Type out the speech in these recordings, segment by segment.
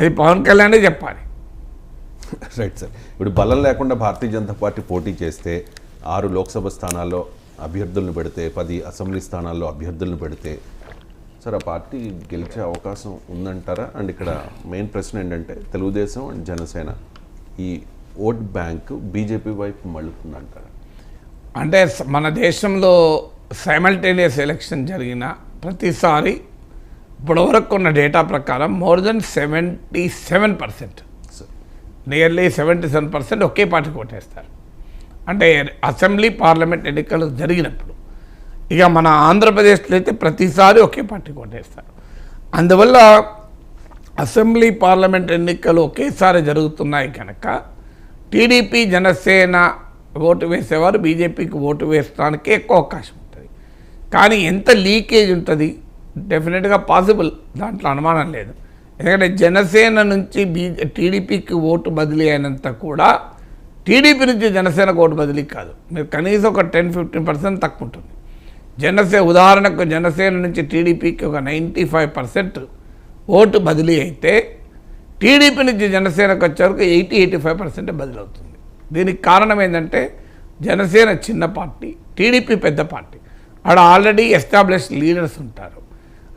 అది పవన్ కళ్యాణే చెప్పాలి. Right sir. ఇప్పుడు బలం లేకుండా భారతీయ జనతా పార్టీ పోటీ చేస్తే 6 లోక్సభ స్థానాల్లో అభ్యర్థులను పెడితే 10 అసెంబ్లీ స్థానాల్లో అభ్యర్థులను పెడితే సార్ ఆ పార్టీ గెలిచే అవకాశం ఉందంటారా? అండ్ ఇక్కడ మెయిన్ ప్రశ్న ఏంటంటే తెలుగుదేశం అండ్ జనసేన ఈ ఓట్ బ్యాంక్ బీజేపీ వైపు మళ్ళుతుందంటారా? అంటే మన దేశంలో సైమల్టేనియస్ ఎలక్షన్ జరిగిన ప్రతిసారి ఇప్పటివరకు ఉన్న డేటా ప్రకారం మోర్ దెన్ 77%, నియర్లీ 77% ఒకే పార్టీకి ఓటేస్తారు. అంటే అసెంబ్లీ పార్లమెంట్ ఎన్నికలు జరిగినప్పుడు. ఇక మన ఆంధ్రప్రదేశ్లో అయితే ప్రతిసారి ఒకే పార్టీకి ఓటేస్తారు. అందువల్ల అసెంబ్లీ పార్లమెంట్ ఎన్నికలు ఒకేసారి జరుగుతున్నాయి కనుక టీడీపీ జనసేన ఓటు వేసేవారు బీజేపీకి ఓటు వేయడానికి ఎక్కువ అవకాశం ఉంటుంది. కానీ ఎంత లీకేజ్ ఉంటుంది? డెఫినెట్గా పాసిబుల్, దాంట్లో అనుమానం లేదు. ఎందుకంటే జనసేన నుంచి టీడీపీకి ఓటు బదిలీ అయినంత కూడా టీడీపీ నుంచి జనసేనకు ఓటు బదిలీ కాదు. మీరు కనీసం ఒక 10-15% తక్కువ ఉంటుంది. ఉదాహరణకు జనసేన నుంచి టీడీపీకి ఒక 95% ఓటు బదిలీ అయితే టీడీపీ నుంచి జనసేనకు వచ్చేవరకు 80-85% బదిలీ అవుతుంది. దీనికి కారణం ఏంటంటే జనసేన చిన్న పార్టీ, టీడీపీ పెద్ద పార్టీ. ఆడ ఆల్రెడీ ఎస్టాబ్లిష్డ్ లీడర్స్ ఉంటారు.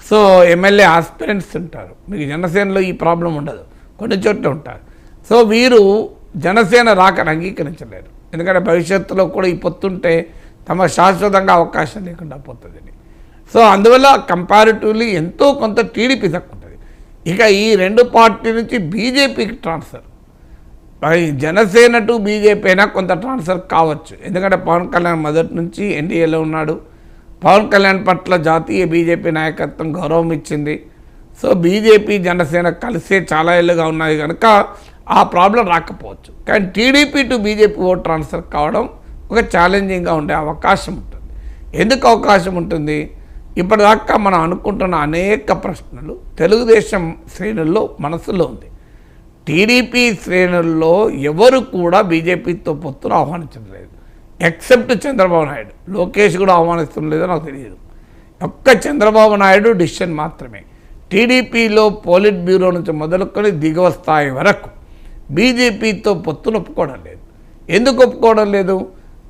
సో ఎమ్మెల్యే ఆస్పిరెంట్స్ ఉంటారు. మీకు జనసేనలో ఈ ప్రాబ్లం ఉండదు, కొన్ని చోట్ల ఉంటారు. సో వీరు జనసేన రాకని అంగీకరించలేరు. ఎందుకంటే భవిష్యత్తులో కూడా ఈ పొత్తుంటే తమ శాశ్వతంగా అవకాశం లేకుండా పోతుందని. సో అందువల్ల కంపారిటివ్లీ ఎంతో కొంత టీడీపీ తక్కువ ఉంటుంది. ఇక ఈ 2 పార్టీ నుంచి బీజేపీకి ట్రాన్స్ఫర్, జనసేన టు బీజేపీ అయినా కొంత ట్రాన్స్ఫర్ కావచ్చు. ఎందుకంటే పవన్ కళ్యాణ్ మొదటి నుంచి ఎన్డీఏలో ఉన్నాడు. పవన్ కళ్యాణ్ పట్ల జాతీయ బీజేపీ నాయకత్వం గౌరవం ఇచ్చింది. సో బీజేపీ జనసేన కలిసే చాలా ఏళ్ళుగా ఉన్నాయి కనుక ఆ ప్రాబ్లం రాకపోవచ్చు. కానీ TDP to BJP vote transfer కావడం ఒక ఛాలెంజింగ్గా ఉండే అవకాశం ఉంటుంది. ఎందుకు అవకాశం ఉంటుంది? ఇప్పటిదాకా మనం అనుకుంటున్న అనేక ప్రశ్నలు తెలుగుదేశం శ్రేణుల్లో మనసులో ఉంది. టీడీపీ శ్రేణుల్లో ఎవరు కూడా బీజేపీతో పొత్తును ఆహ్వానించడం లేదు, ఎక్సెప్ట్ చంద్రబాబు నాయుడు. లోకేష్ కూడా ఆహ్వానిస్తడం లేదో నాకు తెలియదు. ఒక్క చంద్రబాబు నాయుడు డిసిషన్ మాత్రమే. టీడీపీలో పోలిట్ బ్యూరో నుంచి మొదలుకొని దిగువ స్థాయి వరకు బీజేపీతో పొత్తును ఒప్పుకోవడం లేదు. ఎందుకు ఒప్పుకోవడం లేదు?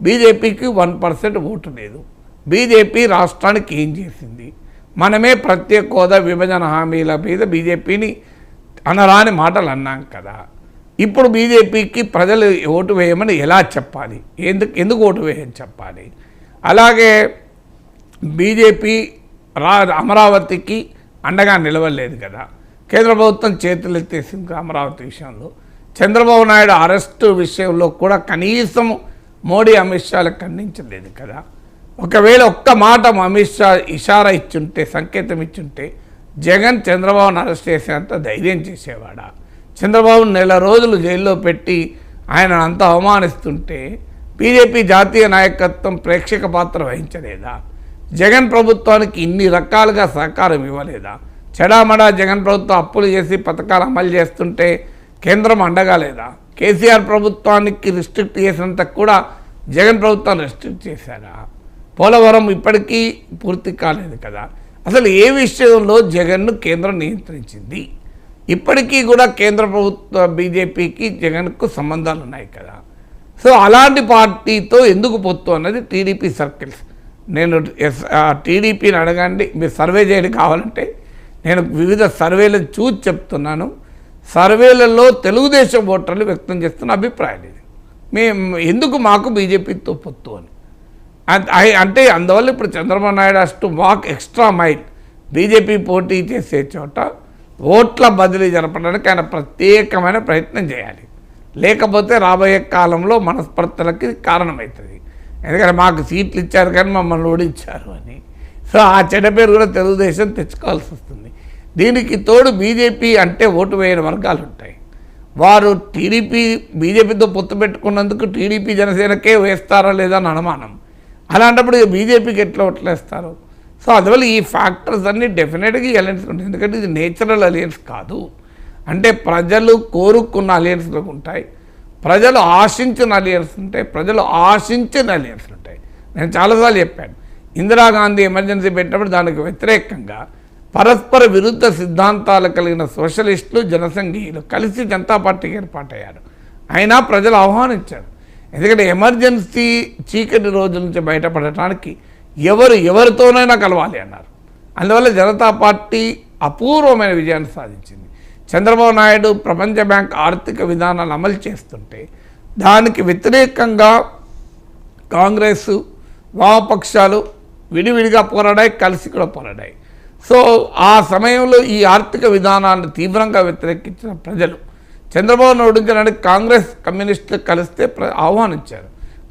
బీజేపీకి 1% ఓటు లేదు. బీజేపీ రాష్ట్రానికి ఏం చేసింది? మనమే ప్రత్యేక హోదా విభజన హామీల మీద బీజేపీని అనరాని మాటలు అన్నాం కదా. ఇప్పుడు బీజేపీకి ప్రజలు ఓటు వేయమని ఎలా చెప్పాలి? ఎందుకు ఓటు వేయని చెప్పాలి? అలాగే బీజేపీ అమరావతికి అండగా నిలవలేదు కదా. కేంద్ర ప్రభుత్వం చేతులు ఎత్తేసింది అమరావతి విషయంలో. చంద్రబాబు నాయుడు అరెస్టు విషయంలో కూడా కనీసం మోడీ అమిత్ షాలు ఖండించలేదు కదా. ఒకవేళ ఒక్క మాట అమిత్ షా ఇషారా ఇచ్చుంటే, సంకేతం ఇచ్చుంటే జగన్ చంద్రబాబును అరెస్ట్ చేసేంత ధైర్యం చేసేవాడా? చంద్రబాబు 4 రోజులు జైల్లో పెట్టి ఆయన అంత అవమానిస్తుంటే బీజేపీ జాతీయ నాయకత్వం ప్రేక్షక పాత్ర వహించలేదా? జగన్ ప్రభుత్వానికి ఇన్ని రకాలుగా సహకారం ఇవ్వలేదా? చెడామడా జగన్ ప్రభుత్వం అప్పులు చేసి పథకాలు అమలు చేస్తుంటే కేంద్రం అండగా లేదా? కేసీఆర్ ప్రభుత్వానికి రిస్ట్రిక్ట్ చేసినంత కూడా జగన్ ప్రభుత్వం రిస్ట్రిక్ట్ చేశారా? పోలవరం ఇప్పటికీ పూర్తి కాలేదు కదా. అసలు ఏ విషయంలో జగన్ను కేంద్రం నియంత్రించింది? ఇప్పటికీ కూడా కేంద్ర ప్రభుత్వ బీజేపీకి జగన్కు సంబంధాలు ఉన్నాయి కదా. సో అలాంటి పార్టీతో ఎందుకు పొత్తు అన్నది టీడీపీ సర్కిల్స్. నేను టీడీపీని అడగండి, మీరు సర్వే చేయడం కావాలంటే నేను వివిధ సర్వేలను చూసి చెప్తున్నాను. సర్వేలలో తెలుగుదేశం ఓటర్లు వ్యక్తం చేస్తున్న అభిప్రాయం ఇది. ఎందుకు మాకు బీజేపీతో పొత్తు అని అంటే అందువల్ల ఇప్పుడు Chandrababu Naidu has to walk extra mile. BJP పోటీ చేసే చోట ఓట్ల బదిలీ జరపడానికి ఆయన ప్రత్యేకమైన ప్రయత్నం చేయాలి. లేకపోతే రాబోయే కాలంలో మనస్పర్ధలకి కారణమవుతుంది. ఎందుకంటే మాకు సీట్లు ఇచ్చారు కానీ మమ్మల్ని ఓడించారు అని. సో ఆ చెడ్డ పేరు కూడా తెలుగుదేశం తెచ్చుకోవాల్సి వస్తుంది. దీనికి తోడు బీజేపీ అంటే ఓటు వేయని వర్గాలు ఉంటాయి. వారు బీజేపీతో పొత్తు పెట్టుకున్నందుకు టీడీపీ జనసేనకే వేస్తారా లేదా అని అనుమానం. అలాంటప్పుడు బీజేపీకి ఎట్లా ఓట్లేస్తారు? సో అందువల్ల ఈ ఫ్యాక్టర్స్ అన్నీ డెఫినెట్గా ఈ అలయన్స్ ఉంటాయి. ఎందుకంటే ఇది నేచురల్ అలయన్స్ కాదు. అంటే ప్రజలు కోరుకున్న అలయన్స్లు ఉంటాయి, ప్రజలు ఆశించిన అలయన్స్ ఉంటాయి, ప్రజలు ఆశించిన అలయన్స్లు ఉంటాయి. నేను చాలాసార్లు చెప్పాను, ఇందిరాగాంధీ ఎమర్జెన్సీ పెట్టినప్పుడు దానికి వ్యతిరేకంగా పరస్పర విరుద్ధ సిద్ధాంతాలు కలిగిన సోషలిస్టులు జనసంఘీయులు కలిసి జనతా పార్టీకి ఏర్పాటయ్యారు. అయినా ప్రజలు ఆహ్వానించారు. ఎందుకంటే ఎమర్జెన్సీ చీకటి రోజుల నుంచి బయటపడటానికి ఎవరితోనైనా కలవాలి అన్నారు. అందువల్ల జనతా పార్టీ అపూర్వమైన విజయాన్ని సాధించింది. చంద్రబాబు నాయుడు ప్రపంచ బ్యాంక్ ఆర్థిక విధానాలు అమలు చేస్తుంటే దానికి వ్యతిరేకంగా కాంగ్రెస్ వామపక్షాలు విడివిడిగా పోరాడాయి, కలిసి కూడా పోరాడాయి. సో ఆ సమయంలో ఈ ఆర్థిక విధానాన్ని తీవ్రంగా వ్యతిరేకించిన ప్రజలు చంద్రబాబును ఓడించడానికి కాంగ్రెస్ కమ్యూనిస్టులు కలిస్తే ఆహ్వానించారు.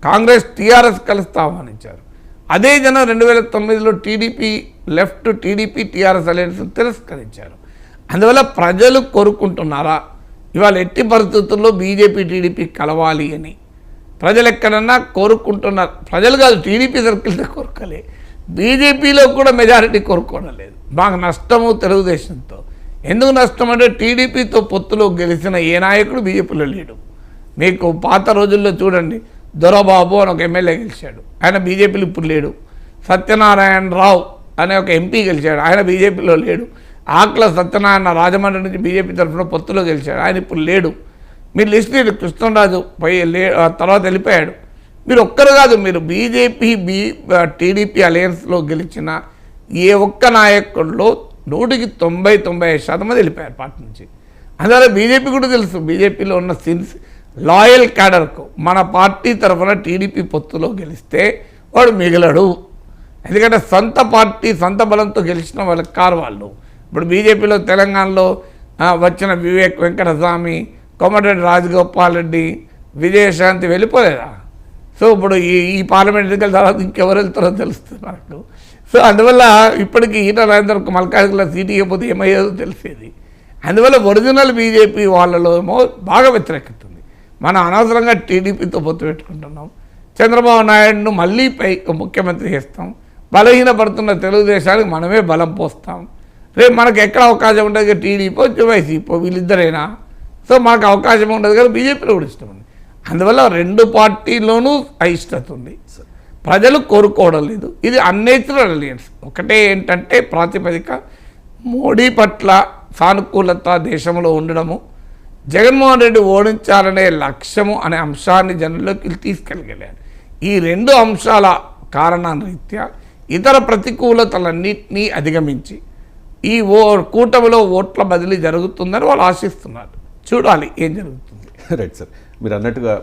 కాంగ్రెస్ టీఆర్ఎస్ కలిస్తే ఆహ్వానించారు. అదే జనం 2009లో టీడీపీ లెఫ్ట్ టీడీపీ టీఆర్ఎస్ అలయన్స్ తిరస్కరించారు. అందువల్ల ప్రజలు కోరుకుంటున్నారా ఇవాళ ఎట్టి పరిస్థితుల్లో బీజేపీ టీడీపీ కలవాలి అని? ప్రజలు ఎక్కడన్నా కోరుకుంటున్నారు. ప్రజలు కాదు, టీడీపీ సర్కిల్తో కోరుకోలే, బీజేపీలో కూడా మెజారిటీ కోరుకోవడం లేదు. బాగా నష్టము తెలుగుదేశంతో. ఎందుకు నష్టం అంటే టీడీపీతో పొత్తులో గెలిచిన ఏ నాయకుడు బీజేపీలో లేడు. మీకు పాత రోజుల్లో చూడండి, దొరబాబు అని ఒక ఎమ్మెల్యే గెలిచాడు, ఆయన బీజేపీలో ఇప్పుడు లేడు. సత్యనారాయణరావు అనే ఒక ఎంపీ గెలిచాడు, ఆయన బీజేపీలో లేడు. ఆకుల సత్యనారాయణ రాజమండ్రి నుంచి బీజేపీ తరఫున పొత్తులో గెలిచాడు, ఆయన ఇప్పుడు లేడు. మీరు లిస్ట్ కృష్ణరాజు తర్వాత వెళ్ళిపోయాడు. మీరు ఒక్కరు కాదు, మీరు బీజేపీ టీడీపీ అలయన్స్లో గెలిచిన ఏ ఒక్క నాయకుల్లో 100-95% మంది వెళ్ళిపోయారు పార్టీ నుంచి. అందువల్ల బీజేపీ కూడా తెలుసు, బీజేపీలో ఉన్న లాయల్ క్యాడర్కు మన పార్టీ తరఫున టీడీపీ పొత్తులో గెలిస్తే వాడు మిగలడు. ఎందుకంటే సొంత పార్టీ సొంత బలంతో గెలిచిన వాళ్ళకి కారు వాళ్ళు. ఇప్పుడు బీజేపీలో తెలంగాణలో వచ్చిన వివేక్ వెంకటస్వామి, కోమటిరెడ్డి రాజగోపాల్ రెడ్డి, విజయశాంతి వెళ్ళిపోలేదా? సో ఇప్పుడు ఈ పార్లమెంట్ ఎన్నికల తర్వాత ఇంకెవరు వెళ్తారో తెలుస్తుంది మనకు. సో అందువల్ల ఇప్పటికీ ఈట రాజేందర్కు మల్కాజ్గిరిలో సీటు ఇవ్వకపోతే ఏమయ్యేదో తెలిసేది. అందువల్ల ఒరిజినల్ బీజేపీ వాళ్ళలో ఏమో బాగా వ్యతిరేకత ఉంది. మనం అనవసరంగా టీడీపీతో పొత్తు పెట్టుకుంటున్నాం, చంద్రబాబు నాయుడును మళ్ళీ ముఖ్యమంత్రి చేస్తాం, బలహీనపడుతున్న తెలుగుదేశానికి మనమే బలం పోస్తాం. రేపు మనకు ఎక్కడ అవకాశం ఉంటుంది, టీడీపీ వైసీపీ వీళ్ళిద్దరైనా. సో మనకు అవకాశం ఉండదు కదా, బీజేపీలో కూడా ఇష్టం ఉంది. అందువల్ల రెండు పార్టీలోనూ అయిష్టత ఉంది, ప్రజలు కోరుకోవడం లేదు. ఇది అన్నేచురల్ అలయన్స్. ఒకటే ఏంటంటే ప్రాతిపదిక మోడీ పట్ల సానుకూలత దేశంలో ఉండడము, జగన్మోహన్ రెడ్డి ఓడించాలనే లక్ష్యము అనే అంశాన్ని జనంలోకి తీసుకెళ్ళగలిగారు. ఈ రెండు అంశాల కారణరీత్యా ఇతర ప్రతికూలతలన్నింటినీ అధిగమించి ఈ కూటమిలో ఓట్ల బదిలీ జరుగుతుందని వాళ్ళు ఆశిస్తున్నారు. చూడాలి ఏం జరుగుతుంది. రైట్ సార్, మీరు అన్నట్టుగా